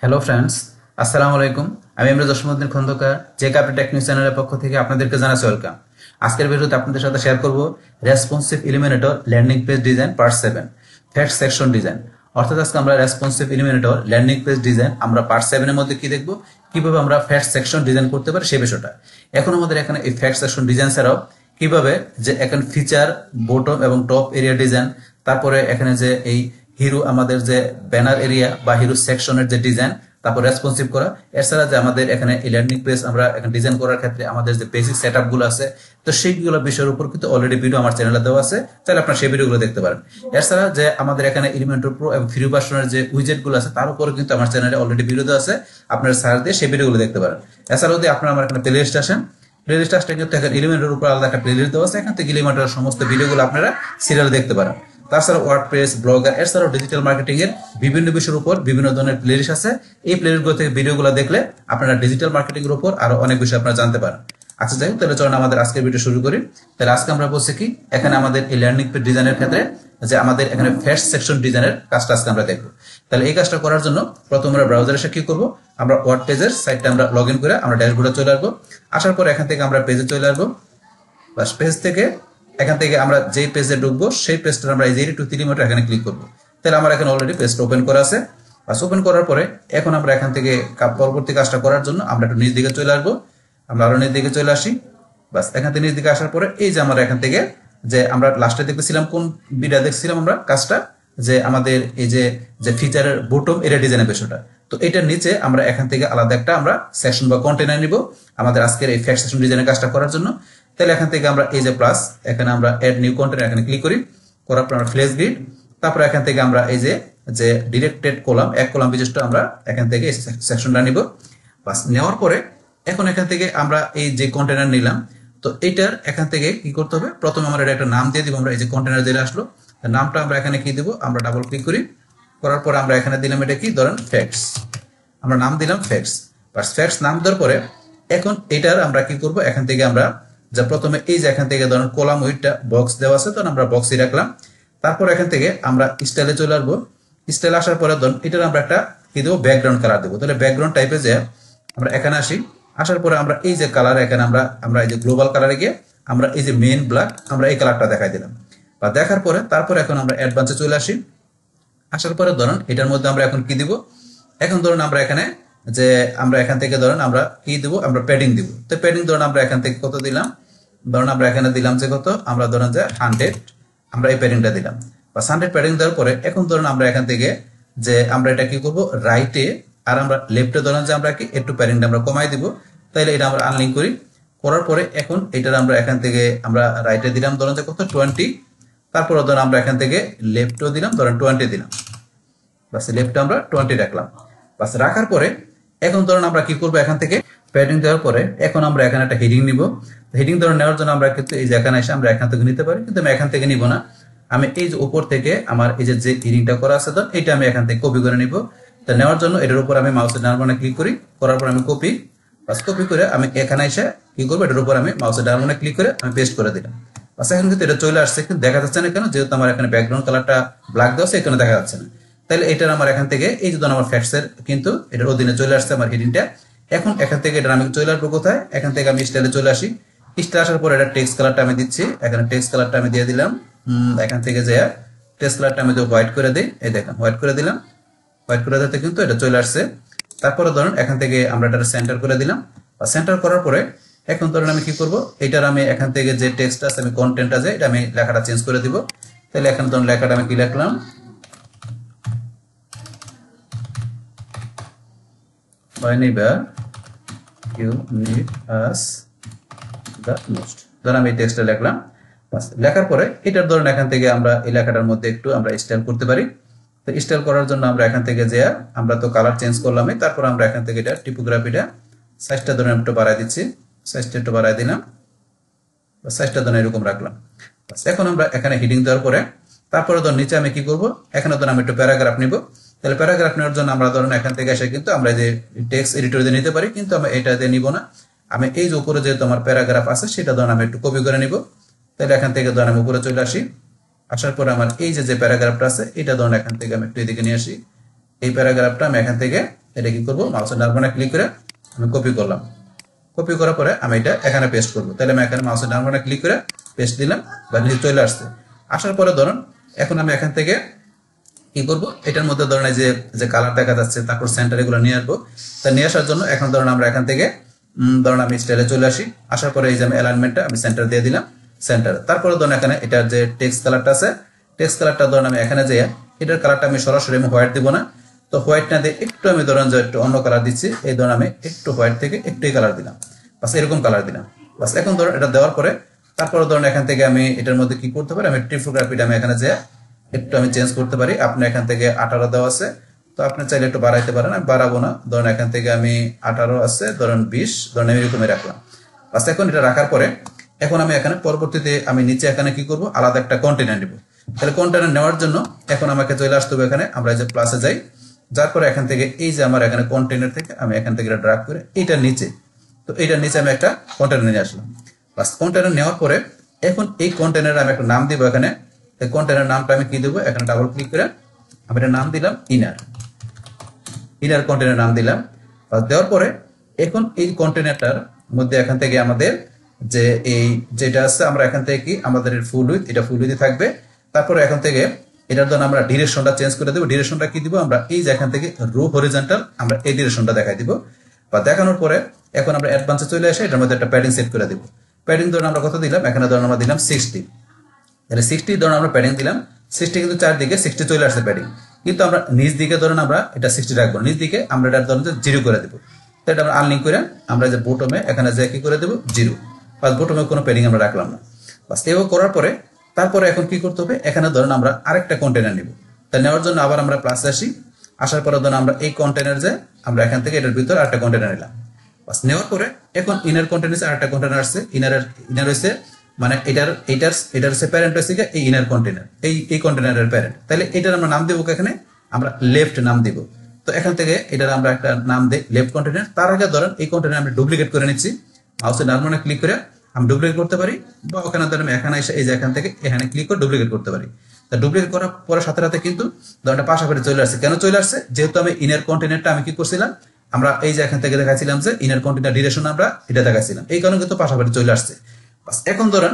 Hello friends, আসসালামু আলাইকুম। আমি ইমরাজ জসিমউদ্দিন খন্দকার, জে ক্যাপি টেকনিক চ্যানেলের পক্ষ থেকে আপনাদেরকে জানাচ্ছি ওয়েলকাম। আজকের ভিডিওতে আপনাদের সাথে শেয়ার করব responsive Elementor landing page design part 7 fact section design. অর্থাৎ আজকে আমরা responsive Elementor landing page design আমরা পার্ট 7 এর মধ্যে কি দেখব, কিভাবে আমরা ফ্যাক্ট সেকশন ডিজাইন করতে পারি সেই বিষয়টা। এখন আমাদের এখানে এই ফ্যাক্ট সেকশন ডিজাইন ছাড়াও কিভাবে যে এখন ফিচার বটম এবং টপ এরিয়া ডিজাইন, তারপরে এখানে যে এই হিরো আমাদের যে ব্যানার এরিয়া বা হিরো সেকশনের যে ডিজাইন, তারপর রেসপন্সিভ করা, এছাড়া যে আমাদের এখানে এই ল্যান্ডিং পেজ আমরা এখানে ডিজাইন করার ক্ষেত্রে আমাদের যে বেসিক সেটআপ গুলো আছে, তো সেইগুলো বিষয়ের উপর কিন্তু অলরেডি ভিডিও আমার চ্যানেলে দেওয়া আছে, তাহলে আপনারা সেই ভিডিওগুলো দেখতে পারেন। এছাড়া যে আমাদের এখানে এলিমেন্টর প্রো এবং ফ্রি ভার্সনের যে উইজেট গুলো আছে তার উপরে কিন্তু আমার চ্যানেলে অলরেডি ভিডিও দেওয়া আছে, আপনারা সার্চ দিয়ে সেই ভিডিওগুলো দেখতে পারেন। এছাড়াও যদি আপনারা আমার এখানে প্লেলিস্ট আসেন, প্লেলিস্ট আসলে কিন্তু এখানে এলিমেন্টের উপর আলাদা একটা প্লেলিস্ট দেওয়া আছে, এখান থেকে এলিমেন্টের সমস্ত ভিডিওগুলো আপনারা সিরিয়াল দেখতে পারেন। তাছাড়া ওয়ার্ডপ্রেস, ব্লগার, এছাড়াও ডিজিটাল মার্কেটিং এর বিভিন্ন বিষয়ের উপর বিভিন্ন ধরনের প্লেলিস্ট আছে। এই প্লেলিস্টগুলো থেকে ভিডিওগুলো দেখলে আপনারা ডিজিটাল মার্কেটিং এর উপর আরো অনেক বিষয় আপনারা জানতে পারেন। আচ্ছা, যাই হোক, তাহলে চলুন আমাদের আজকের ভিডিও শুরু করি। তাহলে আজকে আমরা বলছি কি, এখানে আমাদের এই ল্যান্ডিং পেজ ডিজাইনের ক্ষেত্রে যে আমাদের এখানে ফ্যাক্ট সেকশন ডিজাইনের কাজটা আজকে আমরা দেখবো। তাহলে এই কাজটা করার জন্য প্রথমে আমরা ব্রাউজারে এসে কি করবো, আমরা ওয়ার্ডপ্রেসের সাইটটা আমরা লগ ইন করে আমরা ড্যাশবোর্ডে চলে আসবো। আসার পর এখান থেকে আমরা পেজে চলে আসবো। বাস পেজ থেকে এখান থেকে আমরা যেই পেজে ঢুকবো সেই পেজটা আমরা এই যে টু 3 মিটার এখানে ক্লিক করবো। তাহলে আমার এখানে অলরেডি পেজটা ওপেন করা আছে। বাস ওপেন করার পরে এখন আমরা এখান থেকে পরবর্তী কাজটা করার জন্য আমরা একটু নিচ দিকে চলে আসবো। আমরা আরো নিচ দিকে চলে আসি। বাস এখান থেকে নিচ দিকে আসার পরে এই যে আমরা এখান থেকে যে আমরা লাস্টে দেখতেছিলাম, কোন ভিডিও দেখছিলাম আমরা কাজটা, যে আমাদের এই যে যে ফিচারের বটম এরিয়া ডিজাইনের বিষয়টা, তো এটার নিচে আমরা এখান থেকে আলাদা একটা আমরা সেকশন বা কন্টেনার নিব আমাদের আজকের এই ফ্যাক্ট সেকশন ডিজাইনের কাজটা করার জন্য। তাহলে এখান থেকে আমরা এই যে প্লাস এখানে আমরা এড নিউ কন্টেনার এখানে ক্লিক করি, করার পর আমরা ফ্লেশ গ্রিড, তারপর এখান থেকে আমরা এই যে যে ডিরেক্টেড কলাম, এক কলাম বিশিষ্ট আমরা এখান থেকে এই সেকশনটা নিব। বাস নেওয়ার পরে এখন এখান থেকে আমরা এই যে কন্টেনার নিলাম, তো এটার এখান থেকে কি করতে হবে, প্রথমে আমরা এটা একটা নাম দিয়ে দিব। আমরা এই যে কন্টেনার দিয়ে আসলো, নামটা আমরা এখানে কি দিব, আমরা ডাবল ক্লিক করি, করার পর আমরা এখানে দিলাম এটা কি, ধরেন ফ্যাক্টস, আমরা নাম দিলাম ফ্যাক্টস। বাস ফ্যাক্টস নাম দেওয়ার পরে এখন এটার আমরা কি করব, এখান থেকে আমরা যা প্রথমে এই যে এখান থেকে ধরেন কলাম উইথটা বক্স দেওয়া আছে, তখন আমরা বক্সই রাখলাম। তারপর এখান থেকে আমরা স্টাইলে চলে আসবো। স্টাইল আসার পরে ধরুন এটার আমরা একটা কি দেবো, ব্যাকগ্রাউন্ড কালার দেবো। তাহলে ব্যাকগ্রাউন্ড টাইপে যে আমরা এখানে আসি, আসার পরে আমরা এই যে কালার এখানে আমরা এই যে গ্লোবাল কালারে গিয়ে আমরা এই যে মেইন ব্ল্যাক আমরা এই কালারটা দেখাই দিলাম। বা দেখার পরে তারপর এখন আমরা অ্যাডভান্সে চলে আসি। আসার পরে ধরুন এটার মধ্যে আমরা এখন কি দিব, এখন ধরুন আমরা এখানে যে আমরা এখান থেকে ধরুন আমরা কি দিব, আমরা প্যাডিং দিব। তো প্যাডিং ধরুন আমরা এখান থেকে কত দিলাম, ধরুন আমরা এখানে দিলাম যে কত, আমরা ধরুন যে 100, আমরা এই প্যাডিংটা দিলাম। বা 100 প্যাডিং দেওয়ার পরে এখন ধরুন আমরা এখান থেকে যে আমরা এটা কি করব, রাইটে আর আমরা লেফটে ধরুন যে আমরা কি একটু প্যাডিংটা আমরা কমাই দিব। তাইলে এটা আমরা আনলিঙ্ক করি, করার পরে এখন এটার আমরা এখান থেকে আমরা রাইটে দিলাম ধরুন যে কত 20, তারপরে ধরুন আমরা এখান থেকে লেফটও দিলাম ধরুন 20 দিলাম। বাস লেফটে আমরা 20 রাখলাম। বাস রাখার পরে এখন ধরুন আমরা কি করবো, এখান থেকে প্যাডিং দেওয়ার পরে এখন আমরা এখানে একটা হেডিং নিব। হেডিং ধরে নেওয়ার জন্য আমরা কিন্তু এই যে এখানে এসে আমরা এখান থেকে নিতে পারি, কিন্তু আমি এখান থেকে নিব না। আমি এই যে উপর থেকে আমার এই যে হেডিংটা করা আছে, ধর এটা আমি এখান থেকে কপি করে নিব। তা নেওয়ার জন্য এটার উপর আমি মাউসের ডান বাটনে ক্লিক করি, করার পর আমি কপি, বাস কপি করে আমি এখানে এসে কি করবো, এটার উপর আমি মাউসের ডান বাটনে ক্লিক করে আমি পেস্ট করে দিলাম। বাস এখন কিন্তু এটা চলে আসছে, কিন্তু দেখা যাচ্ছে না কেন, যেহেতু আমার এখানে ব্যাকগ্রাউন্ড কালারটা ব্ল্যাক দেওয়া আছে, এখানে দেখা যাচ্ছে না। তাহলে এটার আমার এখান থেকে এই যে আমার ফ্যাক্টসের কিন্তু এটার অধীনে চলে আসছে আমার হেডিংটা। এখন এখান থেকে এটা আমি চলে আসবো কোথায়, এখান থেকে আমি স্টাইলে চলে আসি। স্টাইল আসার পর এটা টেক্সট কালারটা আমি দিচ্ছি, এখানে টেক্সট কালারটা আমি দিয়ে দিলাম। এখান থেকে যে টেক্সট কালারটা আমি হোয়াইট করে দিই, এই দেখেন হোয়াইট করে দিলাম। হোয়াইট করে দিতে কিন্তু এটা চলে আসছে। তারপরে ধরুন এখান থেকে আমরা এটা সেন্টার করে দিলাম। বা সেন্টার করার পরে এখন ধরুন আমি কি করব, এটার আমি এখান থেকে যে টেক্সট আছে, আমি কন্টেন্ট আছে, এটা আমি লেখাটা চেঞ্জ করে দিব। তাহলে এখন ধরুন লেখাটা আমি কি লিখলাম, whenever you need us the most, ধরুন আমি এই টেক্সটটা লিখলাম। বাস লেখার পরে এটার ধরুন এখান থেকে আমরা এই লেখাটার মধ্যে একটু আমরা স্টাইল করতে পারি। তো স্টাইল করার জন্য আমরা এখান থেকে যে আমরা তো কালার চেঞ্জ করলামই, তারপর আমরা এখান থেকে এটা টিপোগ্রাফিটা সাইজটা ধরুন একটু বাড়াই দিচ্ছি, সাইজটা একটু বাড়াই দিলাম, সাইজটা ধরুন এরকম রাখলাম। বাস এখন আমরা এখানে হেডিং দেওয়ার পরে তারপরে ধরুন নিচে আমি কি করব, এখানে ধরুন আমি একটু প্যারাগ্রাফ নিব। তাহলে প্যারাগ্রাফ নেওয়ার জন্য আমরা ধরুন এখান থেকে এসে কিন্তু আমরা যে টেক্সট এডিটর দিয়ে নিতে পারি, কিন্তু আমি এটা দিয়ে নিব না। আমি এই যে উপরে যেহেতু আমার প্যারাগ্রাফ আছে, সেটা ধরুন আমি একটু কপি করে নিব। তাহলে এখান থেকে ধরুন আমি উপরে চলে আসি। আসার পরে আমার এই যে প্যারাগ্রাফটা আছে, এটা ধরুন এখান থেকে আমি একটু এদিকে নিয়ে আসি। এই প্যারাগ্রাফটা আমি এখান থেকে এটা কি করব, মাউসের ডান বাটনে ক্লিক করে আমি কপি করলাম। কপি করার পরে আমি এটা এখানে পেস্ট করব। তাহলে আমি এখানে মাউসের ডান বাটনে ক্লিক করে পেস্ট দিলাম, বা নিচে চলে আসছে। আসার পরে ধরুন এখন আমি এখান থেকে কি করব, এটার মধ্যে ধরুন এই যে কালার দেখা যাচ্ছে, তারপর সেন্টার এগুলো নিয়ে আসবো। তা নিয়ে আসার জন্য এখন ধরুন আমরা এখান থেকে ধরুন আমি স্টাইলে চলে আসি। আসার পরে এই যে আমি অ্যালাইনমেন্টটা আমি সেন্টার দিয়ে দিলাম, সেন্টার। তারপরে ধরুন এখানে এটার যে টেক্সট কালারটা আছে, টেক্সট কালারটা ধরুন আমি এখানে যাই, এটার কালারটা আমি সরাসরি আমি হোয়াইট দিব না, তো হোয়াইট না দিয়ে একটু আমি ধরুন যে একটু অন্য কালার দিচ্ছি। এই ধরুন আমি একটু হোয়াইট থেকে একটু কালার দিলাম, বাস এরকম কালার দিলাম। বাস এখন ধরুন এটা দেওয়ার পরে তারপরে ধরুন এখান থেকে আমি এটার মধ্যে কি করতে পারি, আমি টিপোগ্রাফিটা আমি এখানে যাই একটু আমি চেঞ্জ করতে পারি। আপনি এখান থেকে 18 দেওয়া আছে, তো আপনি চাইলে একটু বাড়াইতে পারেন, আমি বাড়াবো না। ধরুন এখান থেকে আমি 18 আছে, ধরুন 20, ধরুন আমি এরকমই রাখলাম। বাস এখন এটা রাখার পরে এখন আমি এখানে পরবর্তীতে আমি নিচে এখানে কি করব, আলাদা একটা কন্টেনার নিব। তাহলে কন্টেনার নেওয়ার জন্য এখন আমাকে চলে আসতে হবে এখানে, আমরা এই যে প্লাসে যাই, যার পরে এখান থেকে এই যে আমার এখানে কন্টেনার থেকে আমি এখান থেকে এটা ড্রাগ করে এইটার নিচে, তো এইটার নিচে আমি একটা কন্টেনার নিয়ে আসলাম। বাস কন্টেনার নেওয়ার পরে এখন এই কন্টেনারে আমি একটা নাম দিব। এখানে এই কন্টেনার নামটা আমি কি দেবো, এখানে ডাবল ক্লিক করে আমি এটা নাম দিলাম ইনার কন্টেনার নাম দিলাম। দেওয়ার পরে এখন এই কন্টেনারটার মধ্যে এখান থেকে আমাদের যে এই যেটা আছে, আমরা এখান থেকে কি আমাদের ফুল উইথ, এটা ফুল উইথই থাকবে। তারপরে এখান থেকে এটার জন্য আমরা ডিরেকশনটা চেঞ্জ করে দেবো। ডিরেকশনটা কি দিব, আমরা এই যে এখান থেকে রো হরিজন্টাল আমরা এই ডিরেকশনটা দেখাই দিব। বা দেখানোর পরে এখন আমরা অ্যাডভান্সে চলে আসে, এটার মধ্যে একটা প্যাডিং সেট করে দেবো। প্যাডিং ধরুন আমরা কত দিলাম, এখানে ধরুন আমরা দিলাম 60, তাহলে 60 ধরুন আমরা প্যাডিং দিলাম। 60 কিন্তু চারদিকে 60 চলে আসছে প্যাডিং, কিন্তু আমরা নিচ দিকে ধরুন আমরা এটা 60 রাখবো, নিচ দিকে আমরা এটা ধরুন 0 করে দেবো। তো এটা আমরা আনলিঙ্ক করে আমরা যে বটমে এখানে যে কি করে দেবো 0, বাস বটমে কোনো প্যাডিং আমরা রাখলাম না। বাস এভাবে করার পরে তারপরে এখন কি করতে হবে, এখানে ধরুন আমরা আরেকটা কন্টেনার নিব। তা নেওয়ার জন্য আবার আমরা প্লাসে আসি। আসার পরে ধরুন আমরা এই কন্টেনার যে আমরা এখান থেকে এটার ভিতরে আরেকটা কন্টেনার নিলাম। বাস নেওয়ার পরে এখন ইনার কন্টেনার আরেকটা কন্টেনার আসছে, ইনার হচ্ছে মানে এটার হচ্ছে প্যারেন্ট হচ্ছে এই ইনার কন্টেনার, এই কন্টেনারের প্যারেন্ট। তাহলে এটার আমরা নাম দেবো, এখানে আমরা লেফট নাম দিব। তো এখান থেকে এটার আমরা একটা নাম দিই লেফট কন্টেনার। তার আগে ধরেন এই কন্টেনার আমরা ডুপ্লিকেট করে নিচ্ছি, মাউসের ডান বাটনে ক্লিক করে আমি ডুপ্লিকেট করতে পারি, বা ওখানে ধরেন এখানে এসে এই যে এখান থেকে এখানে ক্লিক করে ডুপ্লিকেট করতে পারি। তা ডুপ্লিকেট করার পরে সাথে সাথে কিন্তু ধরেন পাশাপাশি চলে আসছে। কেন চলে আসছে, যেহেতু আমি ইনার কন্টেনারটা আমি কি করছিলাম, আমরা এই যে এখান থেকে দেখাচ্ছিলাম যে ইনার কন্টেনার ডিরেকশন আমরা এটা দেখাচ্ছিলাম, এই কারণে কিন্তু পাশাপাশি চলে আসছে। বাস এখন ধরেন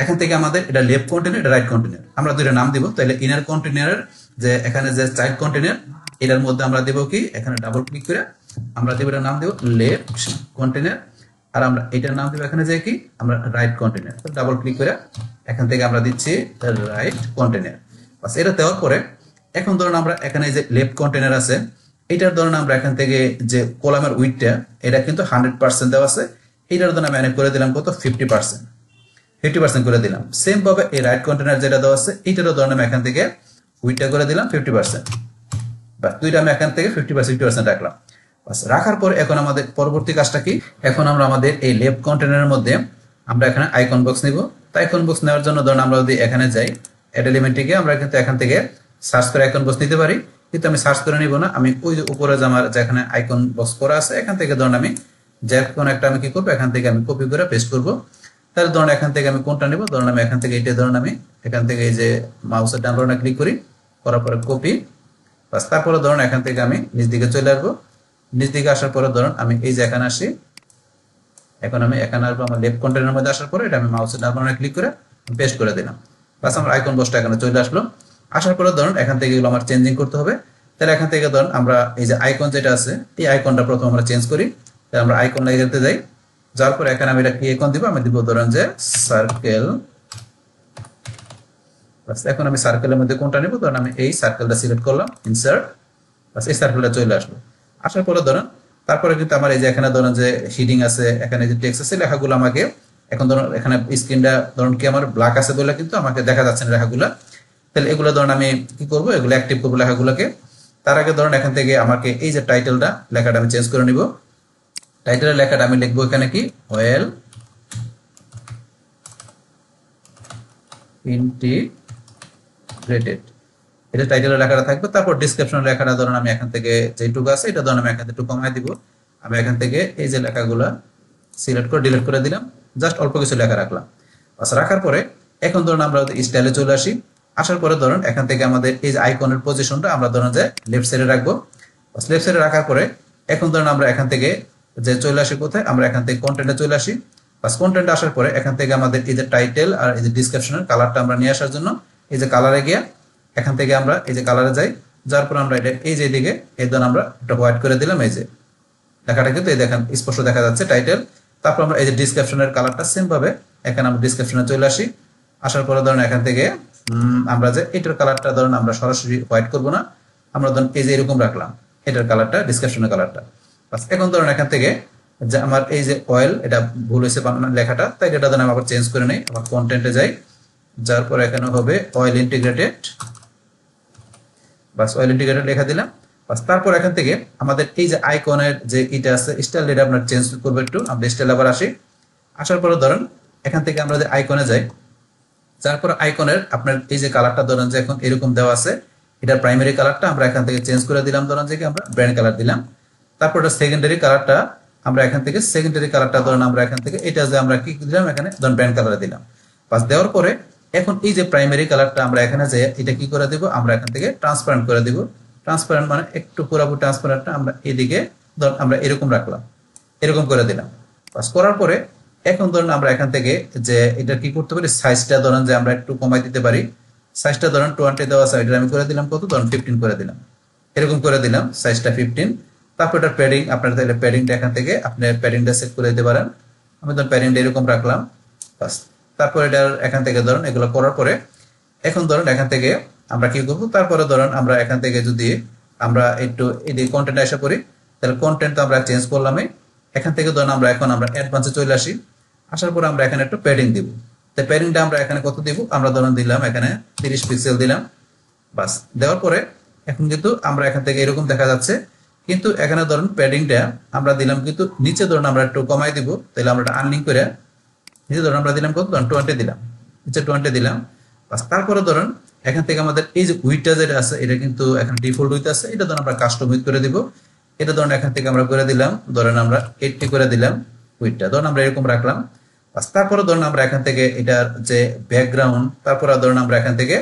এখান থেকে আমাদের এটা লেফট কন্টেনার, এটা রাইট কন্টেনার, আমরা দুইটা নাম দিব। তাহলে ইনার কন্টেনারের যে এখানে যে চাইল্ড কন্টেনার, এটার মধ্যে আমরা দেবো কি, এখানে ডাবল ক্লিক করে আমরা দেবো এটার নাম দেবো লেফট কন্টেনার, আর আমরা এটার নাম দেবো এখানে যে কি আমরা রাইট কন্টেনার। ডাবল ক্লিক করে এখান থেকে আমরা দিচ্ছি রাইট কন্টেনার। বাস এটা দেওয়ার পরে এখন ধরুন আমরা এখানে যে লেফট কন্টেনার আছে, এটার ধরুন আমরা এখান থেকে যে কলামের উইডটা এটা কিন্তু 100% দেওয়া আছে, এটার ধরুন আমি করে দিলাম কত 50% করে দিলাম। সেম ভাবে এই রাইট কন্টেনার যেটা দেওয়া আছে এটারও ধরুন আমি এখান থেকে উইডটা করে দিলাম 50%, বা দুইটা আমি এখান থেকে 50% রাখলাম। বাস রাখার পর এখন আমাদের পরবর্তী কাজটা কি, এখন আমরা আমাদের এই লেফট কন্টেনারের মধ্যে আমরা এখানে আইকন বক্স নিব। তো আইকন বক্স নেওয়ার জন্য ধরুন আমরা যদি এখানে যাই অ্যাড এলিমেন্টে গিয়ে আমরা কিন্তু এখান থেকে সার্চ করে আইকন বক্স নিতে পারি, কিন্তু আমি সার্চ করে নিব না। আমি ওই যে উপরে যে আমার যেখানে আইকন বক্স করা আছে এখান থেকে ধরুন আমি যে কোনো একটা আমি কি করবো, এখান থেকে আমি কপি করে পেস্ট করবো। তাহলে ধরুন এখান থেকে আমি কোনটা নিব, ধরুন আমি এখান থেকে এটা ধরুন আমি এখান থেকে এই যে মাউসের ডান বাটনে ক্লিক করি, করার পরে কপি। বাস তারপরে ধরুন এখান থেকে আমি নিচ দিকে চলে আসবো। নিচ দিকে আসার পরে ধরুন আমি এই যে এখানে আসি, এখন আমি এখানে আসবো আমার লেফট কন্টেনারের মধ্যে। আসার পরে এটা আমি মাউসের ডান বাটনে ক্লিক করে পেস্ট করে দিলাম। বাস আমার আইকন বক্সটা এখানে চলে আসলো। আসার পরে ধরুন এখান থেকে এগুলো আমার চেঞ্জিং করতে হবে। তাহলে এখান থেকে ধরুন আমরা এই যে আইকন যেটা আছে এই আইকনটা প্রথম আমরা চেঞ্জ করি। তাহলে আমরা আইকন লাগাতে যাই, যার পরে এখানে আমি এটা কি আইকন দিব, আমি দিব ধরুন যে সার্কেল। বাস এখন আমি সার্কেলের মধ্যে কোনটা নিব, ধরুন আমি এই সার্কেলটা সিলেক্ট করলাম, ইনসার্ট। বাস এই সার্কেলটা চলে আসলো। আসার পরে ধরুন তারপরে কিন্তু আমার এই যে এখানে ধরুন যে হিডিং আছে, এখানে যে টেক্সট আছে, লেখাগুলো আমাকে এখন ধরুন এখানে স্ক্রিনটা ধরুন কি আমার ব্ল্যাক আছে বলে কিন্তু আমাকে দেখা যাচ্ছে না লেখাগুলো। তাহলে এগুলো ধরুন আমি কি করবো, এগুলো অ্যাক্টিভ করবো লেখাগুলোকে। তার আগে ধরুন এখান থেকে আমাকে এই যে টাইটেলটা লেখাটা আমি চেঞ্জ করে নিব। টাইটেলের লেখাটা আমি লিখবো এখানে কি ওয়েল ইন্টিগ্রেটেড, এটা টাইটেলের লেখাটা থাকবে। তারপর ডেসক্রিপশনের লেখাটা ধরুন আমি এখান থেকে যেটুকু আছে এটা ধরুন আমি এখান থেকে একটু কমাই দিব। আমি এখান থেকে এই যে লেখাগুলো সিলেক্ট করে ডিলিট করে দিলাম, জাস্ট অল্প কিছু লেখা রাখলাম। বাস রাখার পরে এখন ধরুন আমরা স্টাইলে চলে আসি। আসার পরে ধরুন এখান থেকে আমাদের এই যে আইকনের পজিশনটা আমরা ধরুন যে লেফট সাইডে রাখবো। বাস লেফট সাইডে রাখার পরে এখন ধরুন আমরা এখান থেকে যে চলে আসি কোথায়, আমরা এখান থেকে কন্টেন্টে চলে আসি। বাস কন্টেন্টে আসার পরে এখান থেকে আমাদের এই যে টাইটেল আর এই যে ডিসক্রিপশনের কালারটা আমরা নিয়ে আসার জন্য এই যে কালারে গিয়া এখান থেকে আমরা এই যে কালারে যাই, যার পর আমরা এটা এই যে দিকে এই ধরুন আমরা এটা হোয়াইট করে দিলাম। এই যে লেখাটা কিন্তু এই দেখেন স্পষ্ট দেখা যাচ্ছে টাইটেল। তারপর আমরা এই যে ডিসক্রিপশনের কালারটা সেম ভাবে এখানে আমরা ডিসক্রিপশনে চলে আসি। আসার পরে ধরুন এখান থেকে আমরা যে এটার কালারটা ধরুন আমরা সরাসরি হোয়াইট করব না, আমরা ধরুন এই যে এরকম রাখলাম এটার কালারটা, ডিসক্রিপশনের কালারটা। বাস এখন ধরুন এখান থেকে যে আমার এই যে অয়েল এটা ভুল হয়েছে লেখাটা, তাই এটা ধরুন আমি আবার চেঞ্জ করে নেই, আবার কন্টেন্টে যাই, যার পরে এখানে হবে অয়েল ইন্টিগ্রেটেড। বাস অয়েল ইন্টিগ্রেটেড লেখা দিলাম। বাস তারপর এখান থেকে আমাদের এই যে আইকনের যে এটা আছে স্টাইল, এটা আপনার চেঞ্জ করবো একটু। আমরা স্টাইল আবার আসি, আসার পরে ধরুন এখান থেকে আমরা যে আইকনে যাই, তারপর আইকনের আপনার এই যে কালারটা ধরুন যে এখন এরকম দেওয়া আছে, এটার প্রাইমারি কালারটা আমরা এখান থেকে চেঞ্জ করে দিলাম, ধরুন যে আমরা ব্র্যান্ড কালার দিলাম। তারপর এটা সেকেন্ডারি কালারটা আমরা এখান থেকে সেকেন্ডারি কালারটা ধরুন আমরা এখান থেকে এটা যে আমরা কি দিলাম এখানে ধরুন ব্র্যান্ড কালার দিলাম। বাস দেওয়ার পরে এখন এই যে প্রাইমারি কালারটা আমরা এখানে যে এটা কি করে দেব, আমরা এখান থেকে ট্রান্সপারেন্ট করে দেব। ট্রান্সপারেন্ট মানে একটু পুরোপুরি ট্রান্সপারেন্টটা আমরা এদিকে ধরুন আমরা এরকম রাখলাম, এরকম করে দিলাম। বাস করার পরে এখন ধরুন আমরা এখান থেকে যে এটা কি করতে পারি, সাইজটা ধরুন যে আমরা একটু কমাই দিতে পারি। সাইজটা ধরুন 20 দেওয়া আছে, এটা আমি করে দিলাম কত, ধরুন 15 করে দিলাম, এরকম করে দিলাম সাইজটা 15। তারপর এটা প্যাডিং, আপনার তাহলে প্যাডিংটা এখান থেকে আপনি প্যাডিংটা সেট করে দিতে পারেন। আমি ধরুন প্যাডিংটা এরকম রাখলাম। বাস তারপর এটা এখান থেকে ধরুন এগুলো করার পরে এখন ধরুন এখান থেকে আমরা কি করবো, তারপরে ধরুন আমরা এখান থেকে যদি আমরা একটু এই কন্টেন্ট আসা করি, তাহলে কন্টেন্ট তো আমরা চেঞ্জ করলাম। এখান থেকে ধরুন আমরা এখন আমরা অ্যাডভান্সে চলে আসি। আসার পরে আমরা এখানে একটু প্যাডিং দিব। তো প্যাডিংটা আমরা এখানে কত দিব, আমরা ধরুন দিলাম এখানে 30 পিক্সেল দিলাম। বাস দেওয়ার পরে এখন কিন্তু আমরা এখান থেকে এরকম দেখা যাচ্ছে, কিন্তু এখানে ধরুন প্যাডিংটা আমরা দিলাম কিন্তু নিচে ধরুন আমরা একটু কমাই দিব। তাহলে আমরা আনলিং করে নিচে ধরুন আমরা দিলাম কত, ধরুন 20 দিলাম, নিচে 20 দিলাম। বাস তারপরে ধরুন এখান থেকে আমাদের এই যে উইডটা যেটা আছে এটা কিন্তু এখন ডিফল্ট উইথ আছে, এটা ধরুন আমরা কাস্টম উইথ করে দিব। এটা ধরুন এখান থেকে আমরা করে দিলাম, ধরেন আমরা 80 করে দিলাম উইডটা, ধরুন আমরা এরকম রাখলাম। বাস তারপরে ধরুন আমরা এখান থেকে এটার যে ব্যাকগ্রাউন্ড, তারপরে ধরুন আমরা এখান থেকে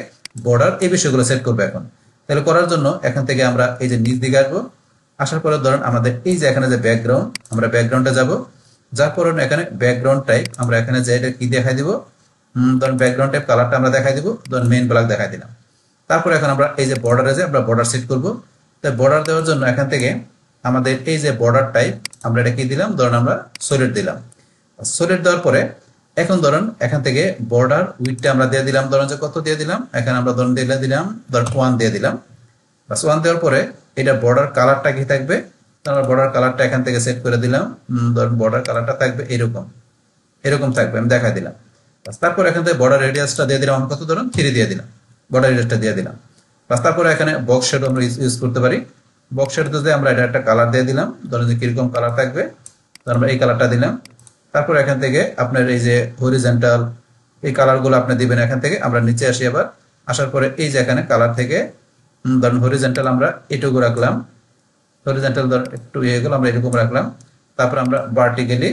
বর্ডার, এই বিষয়গুলো সেট করবো এখন। তাহলে করার জন্য এখান থেকে আমরা এই যে নিচ দিকে আসবো। আসার পরে ধরুন আমাদের এই যে এখানে যে ব্যাকগ্রাউন্ড, আমরা ব্যাকগ্রাউন্ডে যাব, যার পরে এখানে ব্যাকগ্রাউন্ড টাইপ আমরা এখানে যে এটা কি দেখাই দিব, ধরুন ব্যাকগ্রাউন্ড টাইপ কালারটা আমরা দেখাই দিব, ধরুন মেইন ব্ল্যাক দেখাই দিলাম। তারপর এখন আমরা এই যে বর্ডারে যে আমরা বর্ডার সেট করব। তাই বর্ডার দেওয়ার জন্য এখান থেকে আমাদের এই যে বর্ডার টাইপ আমরা এটা কি দিলাম, ধরুন আমরা সলিড দিলাম। সলিড দেওয়ার পরে এখন ধরুন এখান থেকে বর্ডার উইডটা আমরা দিয়ে দিলাম, ধরুন যে কত দিয়ে দিলাম, এখানে আমরা ধরুন দিলাম ধরুন 1 দিয়ে দিলাম। বাস 1 দেওয়ার পরে এটা বর্ডার কালারটা কি থাকবে, আমরা বর্ডার কালারটা এখান থেকে সেট করে দিলাম, ধরুন বর্ডার কালারটা থাকবে এরকম, এরকম থাকবে, আমি দেখাই দিলাম। বাস তারপর এখান থেকে বর্ডার রেডিয়াসটা দিয়ে দিলাম, আমি কত ধরুন 3 দিয়ে দিলাম, বর্ডার রেডিয়াসটা দিয়ে দিলাম। বাস তারপরে এখানে বক্স শেড আমরা ইউজ করতে পারি। বক্স শেড দিয়ে আমরা এটা একটা কালার দিয়ে দিলাম, ধরুন যে কিরকম কালার থাকবে, আমরা এই কালারটা দিলাম। তারপর এখান থেকে আপনার এই যে হরিজন্টাল এই কালারগুলো আপনি দিবেন। এখান থেকে আমরা নিচে আসি, আবার আসার পরে এই যে এখানে কালার থেকে ধরুন হরিজন্টাল আমরা এটুকু রাখলাম, হরিজন্টাল ধরুন একটু এগুলো আমরা এরকম রাখলাম। তারপর আমরা ভার্টিক্যালি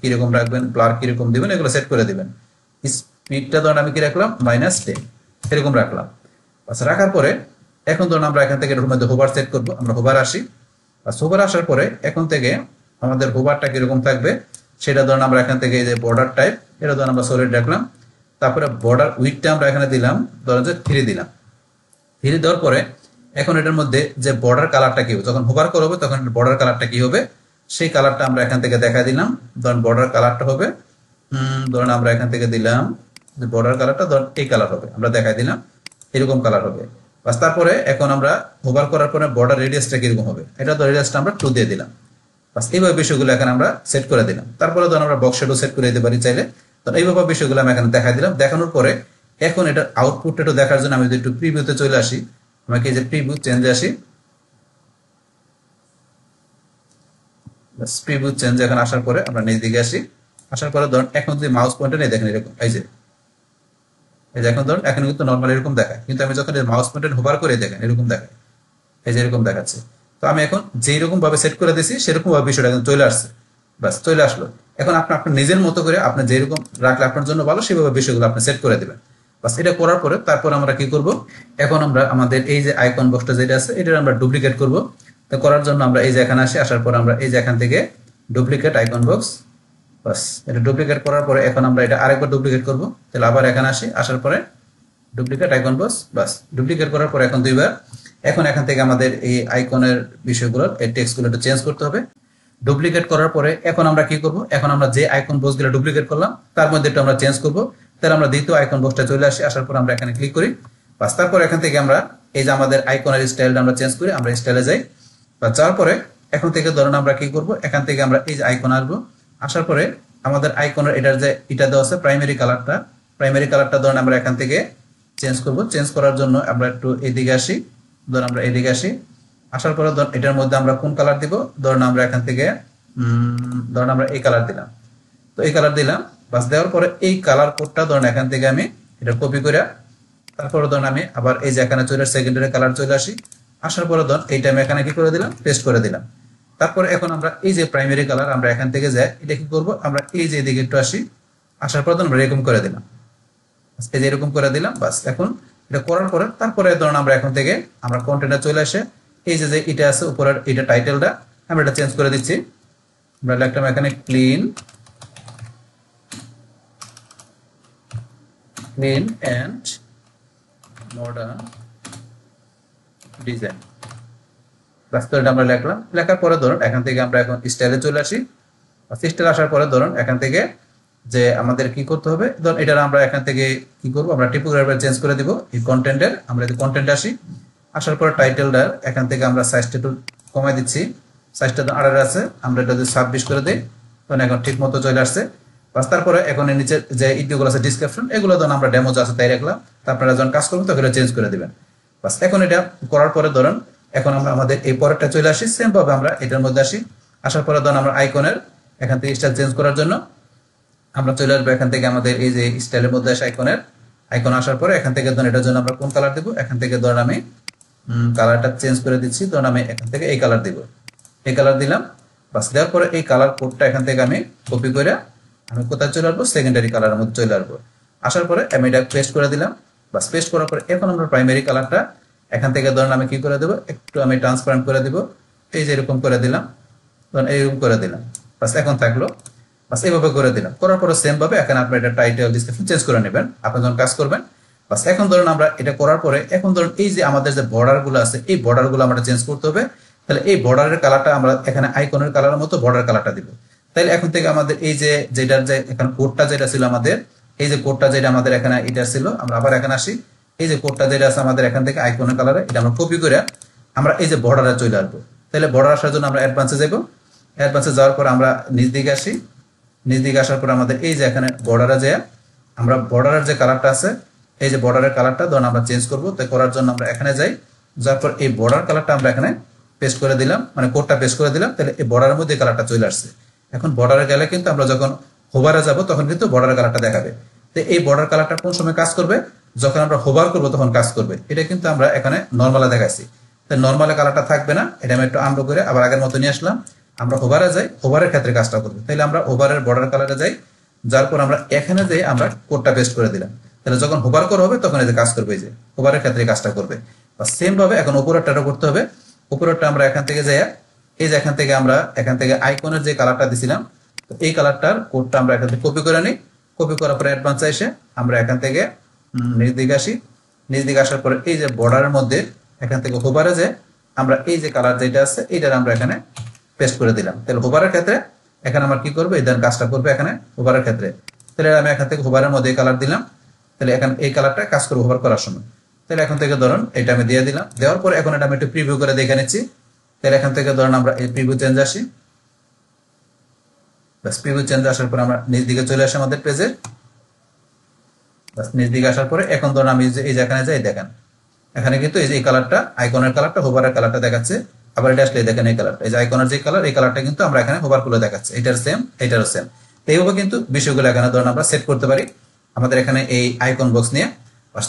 কিরকম রাখবেন, ব্লার কিরকম দিবেন, এগুলো সেট করে দিবেন। স্পিডটা ধরুন আমি কি রাখলাম -10 এরকম রাখলাম। বাস রাখার পরে এখন ধরুন আমরা এখান থেকে এর মধ্যে হোভার সেট করব, আমরা হোভার আসি। বাস হোভার আসার পরে এখন থেকে আমাদের হোভারটা কিরকম থাকবে সেটা ধরুন আমরা এখান থেকে এই যে বর্ডার টাইপ এটা ধরুন আমরা সলিড রাখলাম। তারপরে বর্ডার উইডটা আমরা এখানে দিলাম, ধরুন যে 3 দিলাম। 3 দেওয়ার পরে এখন এটার মধ্যে যে বর্ডার কালারটা কি হবে, যখন হোভার করবে তখন বর্ডার কালারটা কি হবে সেই কালারটা আমরা এখান থেকে দেখা দিলাম। ধরুন বর্ডার কালারটা হবে ধরুন আমরা এখান থেকে দিলাম যে বর্ডার কালারটা ধরুন এই কালার হবে, আমরা দেখাই দিলাম এরকম কালার হবে। বাস তারপরে এখন আমরা হোভার করার পরে বর্ডার রেডিয়াসটা কিরকম হবে, এটা ধর রেডিয়াসটা আমরা 2 দিয়ে দিলাম। বাস এইভাবে বিষয়গুলো এখন আমরা সেট করে দিলাম। তারপরে ধরুন আমরা বক্স শেডও সেট করে দিতে পারি চাইলে। তো এইভাবে বিষয়গুলো আমি এখানে দেখাই দিলাম। দেখানোর পরে এখন এটা আউটপুটটা একটু দেখার জন্য আমি যদি একটু প্রিভিউতে চলে আসি, আমাকে এই যে প্রিভিউ চেঞ্জে আসি। প্রিভিউ চেঞ্জ এখন আসার পরে আমরা নিচ দিকে আসি। আসার পরে ধরুন এখন যদি মাউস পয়েন্টার নিয়ে দেখেন এরকম এই যে এখন ধরুন এখন কিন্তু নর্মাল এরকম দেখায়, কিন্তু আমি যখন মাউস পয়েন্টার হোভার করে দেখেন এরকম দেখায়, এই যে এরকম দেখাচ্ছে। তো আমি এখন যেই রকম ভাবে সেট করে দিয়েছি সেরকম ভাবে বিষয়টা এখন চলে আসছে। বাস চলে আসলো। এখন আপনি আপনার নিজের মতো করে আপনি যেরকম রাখলে আপনার জন্য ভালো সেভাবে বিষয়গুলো আপনি সেট করে দিবেন। বাস এটা করার পরে তারপর আমরা কি করব, এখন আমরা আমাদের এই যে আইকন বক্সটা যেটা আছে এটা আমরা ডুপ্লিকেট করব। তো করার জন্য আমরা এই যে এখানে আসি, আসার পর আমরা এই যে এখান থেকে ডুপ্লিকেট আইকন বক্স, বাস এটা ডুপ্লিকেট করার পরে এখন আমরা এটা আরেকবার ডুপ্লিকেট করব। তাহলে আবার এখানে আসি, আসার পরে ডুপ্লিকেট আইকন বক্স, বাস ডুপ্লিকেট করার পরে এখন দুইবার। এখন এখান থেকে আমাদের এই আইকনের বিষয়গুলোর এই টেক্সটগুলো একটু চেঞ্জ করতে হবে। ডুপ্লিকেট করার পরে এখন আমরা কি করব, এখন আমরা যে আইকন বক্সগুলো ডুপ্লিকেট করলাম তার মধ্যে একটু আমরা চেঞ্জ করব। তাহলে আমরা দ্বিতীয় আইকন বক্সটা চলে আসি, আসার পর আমরা এখানে ক্লিক করি, বাস তারপর এখান থেকে আমরা এই যে আমাদের আইকনের স্টাইলটা আমরা চেঞ্জ করি, আমরা স্টাইলে যাই। বা যাওয়ার পরে এখন থেকে ধরুন আমরা কি করব, এখান থেকে আমরা এই যে আইকন আসবো, আসার পরে আমাদের আইকনের এটার যে এটা দেওয়া আছে প্রাইমারি কালারটা ধরুন আমরা এখান থেকে চেঞ্জ করব। চেঞ্জ করার জন্য আমরা একটু এদিকে আসি, ধরুন আমরা এদিকে আসি, আসার পরে এটার মধ্যে আমরা কোন কালার দিব, ধরুন আমরা এখান থেকে ধরুন আমরা এই কালার দিলাম। তো এই কালার দিলাম, বাস দেওয়ার পরে এই কালার কোডটা ধরুন এখান থেকে আমি এটা কপি করে, তারপরে ধরুন আমি আবার এই যে এখানে চলে সেকেন্ডারি কালার চলে আসি, আসার পরে ধরুন এইটা আমি এখানে কি করে দিলাম, পেস্ট করে দিলাম। তারপরে এখন আমরা এই যে প্রাইমারি কালার আমরা এখান থেকে যাই, এটা কি করব, আমরা এই যে এদিকে একটু আসি, আসার পর ধরুন এরকম করে দিলাম, এই যে এরকম করে দিলাম। বাস এখন এটা করার পরে তারপরে ধরুন আমরা এখন থেকে আমরা কন্টেন্টে চলে আসে, এই যে এটা আছে উপরের এটা টাইটেলটা আমরা এটা চেঞ্জ করে দিচ্ছি। আমরা লিখলাম এখানে ক্লিন এন্ড মডার্ন ডিজাইন, বাস্তবটা আমরা লিখলাম। লেখার পরে ধরুন এখান থেকে আমরা এখন স্টাইলে চলে আসি, স্টাইল আসার পরে ধরুন এখান থেকে যে আমাদের কি করতে হবে, ধরুন এটা আমরা এখান থেকে কি করব, আমরা টিপোগ্রাফি চেঞ্জ করে দিব এই কন্টেন্টের। আমরা যদি কন্টেন্টে আসি, আসার পরে টাইটেলটার এখান থেকে আমরা সাইজটা একটু কমাই দিচ্ছি, সাইজটা 18 আছে, আমরা এটা যদি 26 করে দিই, তখন এখন ঠিক মতো চলে আসছে। বাস তারপরে এখন এর নিচে যে ইডিওগুলো আছে ডেসক্রিপশন, এগুলো ধরুন আমরা ডেমো আছে তাই রাখলাম, আপনারা যখন কাজ করবেন তখন চেঞ্জ করে দিবেন। বাস এখন এটা করার পরে ধরুন এখন আমরা আমাদের এই পরেরটা চলে আসি, সেম ভাবে আমরা এটার মধ্যে আসি, আসার পরে ধরুন আমরা আইকনের এখান থেকে স্টাইল চেঞ্জ করার জন্য আমরা চলে আসবো এখান থেকে আমাদের এই যে স্টাইলের মধ্যে আসে আইকন আসার পরে এখান থেকে ধরুন এটার জন্য আমরা কোন কালার দিব, এখান থেকে ধরুন আমি কালারটা চেঞ্জ করে দিচ্ছি, ধরুন আমি এখান থেকে এই কালার দিব, এই কালার দিলাম। বাস দেওয়ার পরে এই কালার কোডটা এখান থেকে আমি কপি করে আমি কোথায় চলে আসবো, সেকেন্ডারি কালারের মধ্যে চলে আসবো। আসার পরে আমি এটা পেস্ট করে দিলাম। বাস পেস্ট করার পরে এখন আমরা প্রাইমারি কালারটা এখান থেকে ধরুন আমি কি করে দেবো, একটু আমি ট্রান্সপারেন্ট করে দিব, এই যে এরকম করে দিলাম, ধরুন এইরকম করে দিলাম। বাস এখন থাকলো, বাস এইভাবে করে দিলাম। করার পরে সেম ভাবে এখন আপনি এটা টাইটেল ডেসক্রিপশন চেঞ্জ করে নেবেন আপনি যখন কাজ করবেন। বাস এখন ধরুন আমরা এটা করার পরে এখন ধরুন এই যে আমাদের যে বর্ডার গুলো আছে এই বর্ডার গুলো আমরা চেঞ্জ করতে হবে। তাহলে এই বর্ডারের কালারটা আমরা এখানে আইকনের কালারের মতো বর্ডার কালারটা দিব। তাহলে এখন থেকে আমাদের এই যে যেটার যে এখানে কোডটা যেটা ছিল আমাদের, এই যে কোডটা যেটা আমাদের এখানে এটা ছিল, আমরা আবার এখানে আসি, এই যে কোডটা যেটা আছে আমাদের এখান থেকে আইকনের কালারে এটা আমরা কপি করে আমরা এই যে বর্ডারে চলে আসবো। তাহলে বর্ডার আসার জন্য আমরা অ্যাডভান্সে যাবো, অ্যাডভান্সে যাওয়ার পর আমরা নিচ দিকে আসি, নিচ দিকে আসার পর আমাদের এই যে এখানে বর্ডারে যায় আমরা বর্ডারের যে কালারটা আছে এই যে বর্ডারের কালারটা ধরুন আমরা চেঞ্জ করবো। তাই করার জন্য আমরা এখানে যাই, যাওয়ার পর এই বর্ডার কালারটা আমরা এখানে পেস্ট করে দিলাম, মানে কোডটা পেস্ট করে দিলাম। তাহলে এই বর্ডারের মধ্যে কালারটা চলে আসছে। এখন বর্ডারে গেলে কিন্তু আমরা যখন হোভারে যাব তখন কিন্তু বর্ডারের কালারটা দেখাবে। তো এই বর্ডার কালারটা কোন সময় কাজ করবে, যখন আমরা হোভার করবো তখন কাজ করবে। এটা কিন্তু আমরা এখানে নর্মালে দেখাচ্ছি, তাই নর্মালে কালারটা থাকবে না। এটা আমি একটু আনডু করে আবার আগের মতো নিয়ে আসলাম, আমরা ওভারে যাই, ওভারের ক্ষেত্রে কাজটা করবে। তাহলে আমরা ওভারের বর্ডার কালারে যাই, যার পর আমরা এখানে যাই আমরা কোডটা পেস্ট করে দিলাম। তাহলে যখন হোভার করা হবে তখন এই যে কাজ করবে, এই যে ওভারের ক্ষেত্রে কাজটা করবে। বা সেম ভাবে এখন উপরেরটা করতে হবে। উপরেরটা আমরা এখান থেকে যাই, এই যে এখান থেকে আমরা এখান থেকে আইকনের যে কালারটা দিছিলাম তো এই কালারটার কোডটা আমরা এখান থেকে কপি করে নিই। কপি করার পরে অ্যাডভান্সে এসে আমরা এখান থেকে নিচ দিকে আসি, নিচ দিকে আসার পরে এই যে বর্ডারের মধ্যে এখান থেকে হোভারে যে আমরা এই যে কালার যেটা আছে এইটার আমরা এখানে পেস্ট করে দিলাম। তাহলে হোভারের ক্ষেত্রে এখানে আমার কি করবে, এই কাজটা করবে এখানে হোভারের ক্ষেত্রে। তাহলে আমি এখান থেকে হোভারের মধ্যে এই কালার দিলাম, তাহলে এখন এই কালারটা কাজ করবে হোভার করার সময়। তাহলে এখন থেকে ধরুন এটা আমি দিয়ে দিলাম, দেওয়ার পরে এখন এটা আমি একটু প্রিভিউ করে দেখে নিচ্ছি। তাহলে এখান থেকে ধরুন আমরা এই প্রিভিউ চেঞ্জ আসি, বাস প্রিভিউ চেঞ্জ আসার পরে আমরা নিচ দিকে চলে আসি আমাদের পেজে। বাস নিচ দিকে আসার পরে এখন ধরুন আমি এই যে এখানে যাই, দেখেন এখানে কিন্তু এই যে এই কালারটা আইকনের কালারটা হোভারের কালারটা দেখাচ্ছে। আবার এটা আসলে দেখেন এই কালারটা, এই যে আইকনের যে কালার এই কালারটা কিন্তু আমরা এখানে হোভার করে দেখাচ্ছে, এটার সেম এটারও সেম। তো এইভাবে কিন্তু বিষয়গুলো এখানে ধরুন আমরা সেট করতে পারি আমাদের এখানে এই আইকন বক্স নিয়ে।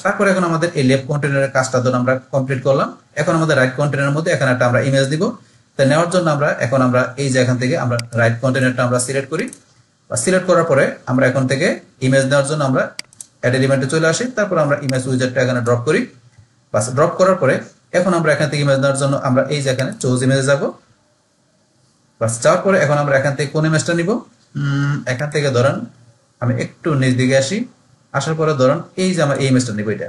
তারপরে এখন আমাদের এই লেফট কন্টেনারের কাজটা ধরুন আমরা কমপ্লিট করলাম। এখন আমাদের রাইট কন্টেনারের মধ্যে এখানে একটা আমরা ইমেজ দিব। তো নেওয়ার জন্য আমরা এখন আমরা এই যে এখান থেকে আমরা রাইট কন্টেনারটা আমরা সিলেক্ট করি, বা সিলেক্ট করার পরে আমরা এখন থেকে ইমেজ নেওয়ার জন্য আমরা অ্যাড এলিমেন্টে চলে আসি। তারপর আমরা ইমেজ উইজারটা এখানে ড্রপ করি। বাস ড্রপ করার পরে এখন আমরা এখান থেকে ইমেজ নেওয়ার জন্য আমরা এই যে এখানে চুজ ইমেজে যাব। বাস যাওয়ার পরে এখন আমরা এখান থেকে কোন ইমেজটা নিব, এখান থেকে ধরেন আমি একটু নিচ দিকে আসি, আসার পরে ধরেন এই যে আমার এই ইমেজটা নিব, এটা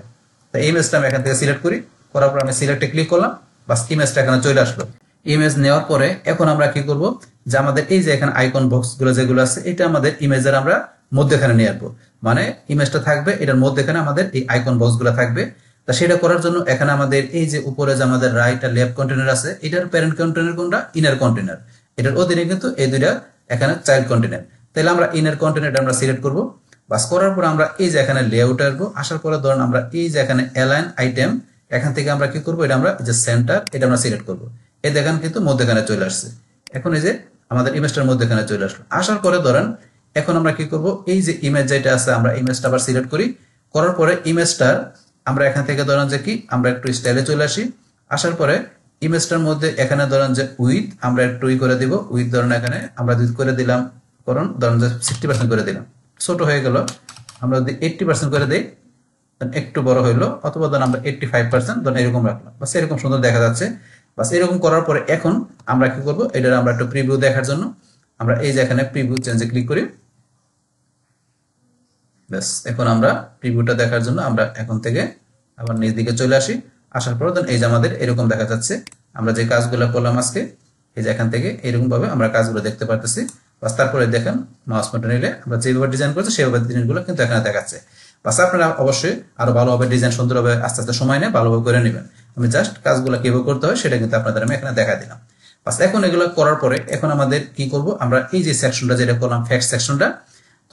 তো এই ইমেজটা আমি এখান থেকে সিলেক্ট করি, করার পর আমি সিলেক্টে ক্লিক করলাম, বাস ইমেজটা এখানে চলে আসলো। ইমেজ নেওয়ার পরে এখন আমরা কি করব, যে আমাদের এই যে এখানে আইকন বক্স গুলো যেগুলো আছে এটা আমাদের ইমেজের আমরা মধ্যখানে নিয়ে আসবো, মানে ইমেজটা থাকবে এটার মধ্যখানে আমাদের এই আইকন বক্স গুলো থাকবে। তা সেটা করার জন্য এখানে আমাদের এই যে উপরে যে আমাদের রাইট আর লেফট কন্টেনার আছে, এটার প্যারেন্ট কন্টেনার কোনটা, ইনার কন্টেনার, এটার অধীনে কিন্তু এই দুইটা এখানে চাইল্ড কন্টেনার। তাহলে আমরা ইনার কন্টেনারটা আমরা সিলেক্ট করব। বাস করার পর আমরা এই যে এখানে লেআউট আসবো, আসার পরে ধরুন আমরা এই যে এখানে অ্যালাইন আইটেম, এখান থেকে আমরা কি করব, এটা আমরা যে সেন্টার এটা আমরা সিলেক্ট করব। এই দেখেন কিন্তু মধ্যখানে চলে আসছে, এখন এই যে আমাদের ইমেজটার মধ্যখানে চলে আসলো। আসার পরে ধরেন এখন আমরা কি করব, এই যে ইমেজ যেটা আছে আমরা ইমেজটা আবার সিলেক্ট করি, করার পরে ইমেজটার আমরা এখান থেকে ধরেন যে কি আমরা একটু স্টাইলে চলে আসি, আসার পরে ইমেজটার মধ্যে এখানে ধরেন যে উইথ আমরা একটু করে দিব, উইথ ধরেন এখানে আমরা যদি করে দিলাম, কারণ ধরেন যে 60% করে দিলাম, ছোট হয়ে গেল, আমরা যদি 80% করে দিই একটু বড় হইলো, অথবা ধরেন আমরা 85% ধরেন এরকম রাখলাম, বাস এরকম সুন্দর দেখা যাচ্ছে। বাস এরকম করার পরে এখন আমরা কি করব, এটার আমরা একটু প্রিভিউ দেখার জন্য আমরা এই যে এখানে প্রিভিউ চেঞ্জে ক্লিক করি। ব্যাস এখন আমরা প্রিভিউটা দেখার জন্য আমরা এখন থেকে আবার নিচ দিকে চলে আসি, আসার পর এই যে আমাদের এরকম দেখা যাচ্ছে, আমরা যে কাজগুলো করলাম আজকে এই যে এখান থেকে এরকম ভাবে আমরা কাজগুলো দেখতে পারতেছি। বাস তারপরে দেখেন মাউস বাটন নিলে আমরা যেভাবে ডিজাইন করছি সেভাবে জিনিসগুলো কিন্তু এখানে দেখাচ্ছে। বাস আপনারা অবশ্যই আরো ভালোভাবে ডিজাইন সুন্দরভাবে আস্তে আস্তে সময় নিয়ে ভালোভাবে করে নেবেন। আমি জাস্ট কাজগুলো কিভাবে করতে হয় সেটা কিন্তু আপনাদের আমি এখানে দেখা দিলাম। বাস এখন এগুলো করার পরে এখন আমাদের কি করব, আমরা এই যে সেকশনটা যেটা করলাম ফ্যাক্ট সেকশনটা,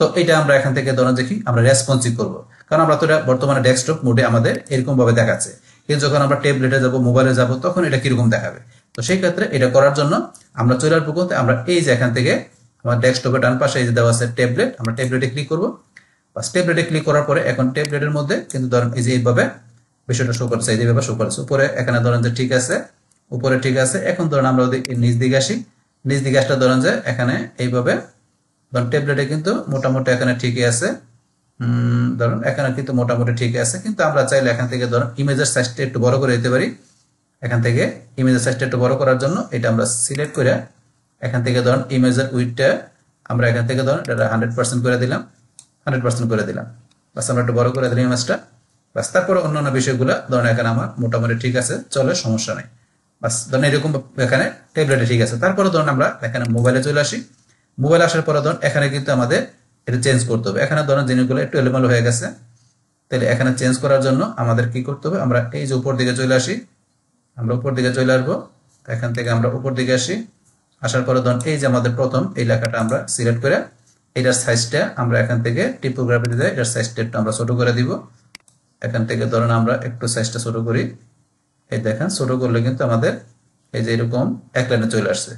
তো এটা আমরা এখান থেকে ধরুন দেখি আমরা রেসপন্সিভ করব, কারণ আমরা তো এটা বর্তমানে ডেস্কটপ মোডে আমাদের এরকম ভাবে দেখাচ্ছে, কিন্তু যখন আমরা ট্যাবলেটে যাব মোবাইলে যাব তখন এটা কিরকম দেখাবে। তো সেই ক্ষেত্রে এটা করার জন্য আমরা চলে আসবো করতে, আমরা এই যে এখান থেকে আমার ডেস্কটপের ডান পাশে এই যে দেওয়া আছে ট্যাবলেট, আমরা ট্যাবলেটে ক্লিক করব। বাস ট্যাবলেটে ক্লিক করার পরে এখন ট্যাবলেটের মধ্যে কিন্তু ধরেন এই যে এইভাবে বিষয়টা শো করছে, এইভাবে শো করছে, উপরে এখানে ধরেন যে ঠিক আছে, উপরে ঠিক আছে। এখন ধরেন আমরা যদি নিচ দিকে আসি, নিচ দিকে আসলে ধরেন যে এখানে এইভাবে ধরেন ট্যাবলেটে কিন্তু মোটামুটি এখানে ঠিকই আছে, ধরুন এখানে কিন্তু মোটামুটি ঠিক আছে, কিন্তু আমরা চাইলে এখান থেকে ধরুন ইমেজের সাইজটা একটু বড় করে দিতে পারি। এখান থেকে ইমেজের সাইজটা একটু বড় করার জন্য এটা আমরা সিলেক্ট করে এখান থেকে ধরুন ইমেজের উইডথটা আমরা এখান থেকে ধরুন এটা 100% করে দিলাম, 100% করে দিলাম। বাস আমরা একটু বড় করে দিলাম ইমেজটা। বাস তারপরে অন্যান্য বিষয়গুলো ধরুন এখানে আমার মোটামুটি ঠিক আছে, চলে, সমস্যা নেই। বাস ধরুন এরকম এখানে ট্যাবলেটে ঠিক আছে। তারপরে ধরুন আমরা এখানে মোবাইলে চলে আসি, মোবাইলে আসার পরে ধরুন এখানে কিন্তু আমাদের এটা চেঞ্জ করতে হবে। এখানে ধরুন জিনিসগুলো একটু এলোমেলো হয়ে গেছে, তাহলে এখানে চেঞ্জ করার জন্য আমাদের কি করতে হবে, আমরা এই যে উপর দিকে চলে আসি, আমরা উপর দিকে চলে আসবো, এখান থেকে আমরা উপর দিকে আসি, আসার পরে ধরুন এই যে আমাদের প্রথম এই লেখাটা আমরা সিলেক্ট করে এটার সাইজটা আমরা এখান থেকে টিপোগ্রাফিতে যাই, এটার সাইজটা একটু আমরা ছোট করে দিব। এখান থেকে ধরুন আমরা একটু সাইজটা ছোট করি, এই দেখেন ছোট করলে কিন্তু আমাদের এই যে এরকম এক লাইনে চলে আসছে।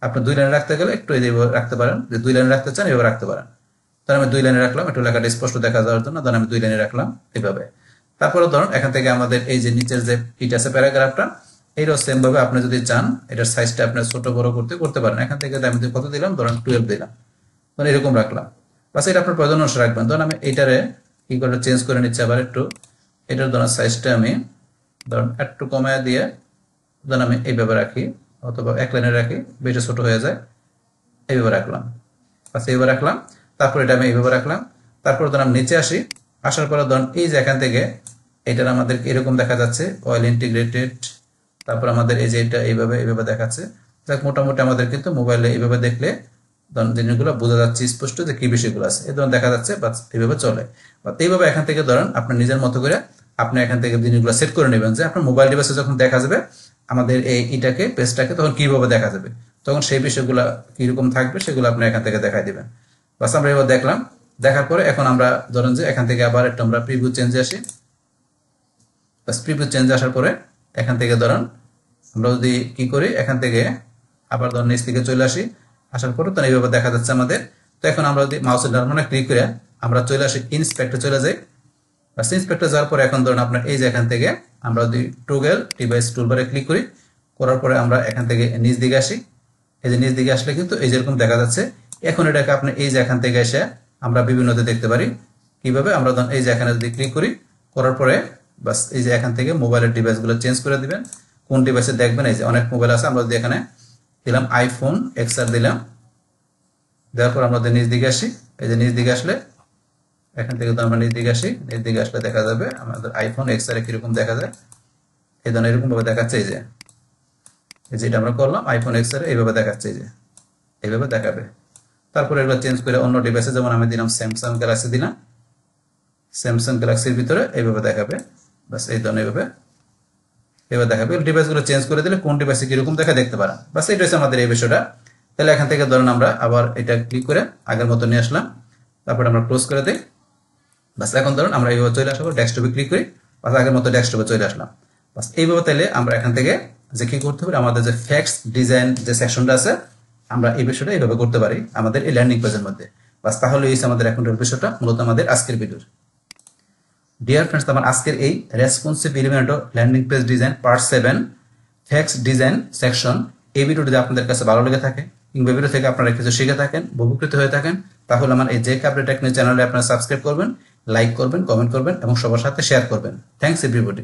আপনি 2 লাইনে রাখতে গেলে একটু এইভাবে রাখতে পারেন, যে 2 লাইনে রাখতে চান এভাবে রাখতে পারেন। ধরুন আমি 2 লাইনে রাখলাম, একটু লেখাটা স্পষ্ট দেখা যাওয়ার জন্য ধরুন আমি 2 লাইনে রাখলাম এইভাবে। তারপরে ধরুন এখান থেকে আমাদের এই যে নিচের যে ইট আছে প্যারাগ্রাফটা, এইটাও সেম ভাবে আপনি যদি চান এটার সাইজটা আপনি ছোট বড় করতে পারেন। এখান থেকে আমি কত দিলাম, ধরুন 12 দিলাম, ধরুন এরকম রাখলাম। বাস এটা আপনার প্রয়োজন অনুসারে রাখবেন। ধরুন আমি এইটারে কি করে চেঞ্জ করে নিচ্ছি আবার একটু, এটার ধরুন সাইজটা আমি ধরুন একটু কমায় দিয়ে ধরুন আমি এইভাবে রাখি, অথবা এক লাইনে রাখি, বেশি ছোট হয়ে যায়, এইভাবে রাখলাম। আচ্ছা এইভাবে রাখলাম, তারপর এটা আমি এইভাবে রাখলাম। তারপর ধরুন আমি নিচে আসি, আসার পরে ধরুন এই যে এখান থেকে এটার আমাদের এরকম দেখা যাচ্ছে অয়েল ইন্টিগ্রেটেড, তারপর আমাদের এই যে এটা এইভাবে দেখাচ্ছে। যাক মোটামুটি আমাদের কিন্তু মোবাইলে এইভাবে দেখলে ধরুন জিনিসগুলো বোঝা যাচ্ছে স্পষ্ট যে কি বিষয়গুলো আছে, এই ধরুন দেখা যাচ্ছে, বা এইভাবে চলে। বা এইভাবে এখান থেকে ধরুন আপনার নিজের মতো করে আপনি এখান থেকে জিনিসগুলো সেট করে নেবেন, যে আপনার মোবাইল ডিভাইসে যখন দেখা যাবে আমাদের এই ইটাকে পেজটাকে তখন কিভাবে দেখা যাবে, তখন সেই বিষয়গুলো কিরকম থাকবে সেগুলো আপনি এখান থেকে দেখাই দিবেন। বাস আমরা এবার দেখলাম, দেখার পরে এখন আমরা ধরেন যে এখান থেকে আবার একটু আমরা প্রিভিউ চেঞ্জে আসি। বাস প্রিভিউ চেঞ্জে আসার পরে এখান থেকে ধরেন আমরা যদি কি করি, এখান থেকে আবার ধরেন নিচ থেকে চলে আসি, আসার পরে তো এইভাবে দেখা যাচ্ছে আমাদের। তো এখন আমরা যদি মাউসের ডান বাটনে ক্লিক করে আমরা চলে আসি ইন্সপেক্টরে চলে যাই। বাস ইন্সপেক্টর যাওয়ার পরে এখন ধরুন আপনার এই যে এখান থেকে আমরা যদি টগল ডিভাইস টুলবারে ক্লিক করি, করার পরে আমরা এখান থেকে নিচ দিকে আসি, এই যে নিচ দিকে আসলে কিন্তু এই যেরকম দেখা যাচ্ছে। এখন এটাকে আপনি এই যে এখান থেকে এসে আমরা বিভিন্নতে দেখতে পারি কিভাবে। আমরা ধরুন এই যে এখানে যদি ক্লিক করি, করার পরে বাস এই যে এখান থেকে মোবাইলের ডিভাইসগুলো চেঞ্জ করে দিবেন। কোন ডিভাইসে দেখবেন, এই যে অনেক মোবাইল আছে, আমরা যদি এখানে দিলাম আইফোন এক্সআর দিলাম, দেওয়ার পর আমরা নিচ দিকে আসি। এই যে নিচ দিকে আসলে এখান থেকে তো আমরা নিচ দিকে আসি, নিচ দিকে আসলে দেখা যাবে আমাদের আইফোন এক্সআর কিরকম দেখা যায়। এই ধরনের এরকম ভাবে দেখাচ্ছে, এই যে যেটা আমরা করলাম আইফোন এক্সআর এইভাবে দেখাচ্ছে, এই যে এইভাবে দেখাবে। তারপরে এগুলো চেঞ্জ করে অন্য ডিভাইসে, যেমন আমি দিলাম স্যামসাং গ্যালাক্সি দিলাম, স্যামসাং গ্যালাক্সির ভিতরে এইভাবে দেখাবে। বাস এই ধরনের এভাবে দেখাবে। ডিভাইসগুলো চেঞ্জ করে দিলে কোন ডিভাইসে কিরকম দেখা দেখতে পারেন। বাস এটা হচ্ছে আমাদের এই বিষয়টা। তাহলে এখান থেকে ধরুন আমরা আবার এটা ক্লিক করে আগের মতো নিয়ে আসলাম, তারপরে আমরা ক্লোজ করে দিই। বাস এখন ধরুন আমরা এইভাবে চলে আসবো, ডেস্কটপে ক্লিক করি, বাস আগের মতো ডেস্কটপে চলে আসলাম। বাস এইভাবে তাহলে আমরা এখান থেকে যে কি করতে পারি, আমাদের যে ফ্যাক্টস ডিজাইন যে সেকশনটা আছে, আমরা এই বিষয়টা এইভাবে করতে পারি আমাদের এই ল্যান্ডিং পেজের মধ্যে। বাস তাহলে এই আমাদের এখনকার বিষয়টা মূলত আমাদের আজকের ভিডিওর। ডিয়ার ফ্রেন্ডস, আমার আজকের এই responsive Elementor landing page design part 7 facts design section, এই ভিডিওটি যদি আপনাদের কাছে ভালো লেগে থাকে কিংবা ভিডিও থেকে আপনারা কিছু শিখে থাকেন, উপকৃত হয়ে থাকেন, তাহলে আমার এই জেক আপডেট টেকনিক চ্যানেলে আপনারা সাবস্ক্রাইব করবেন, লাইক করবেন, কমেন্ট করবেন এবং সবার সাথে শেয়ার করবেন। Thanks everybody.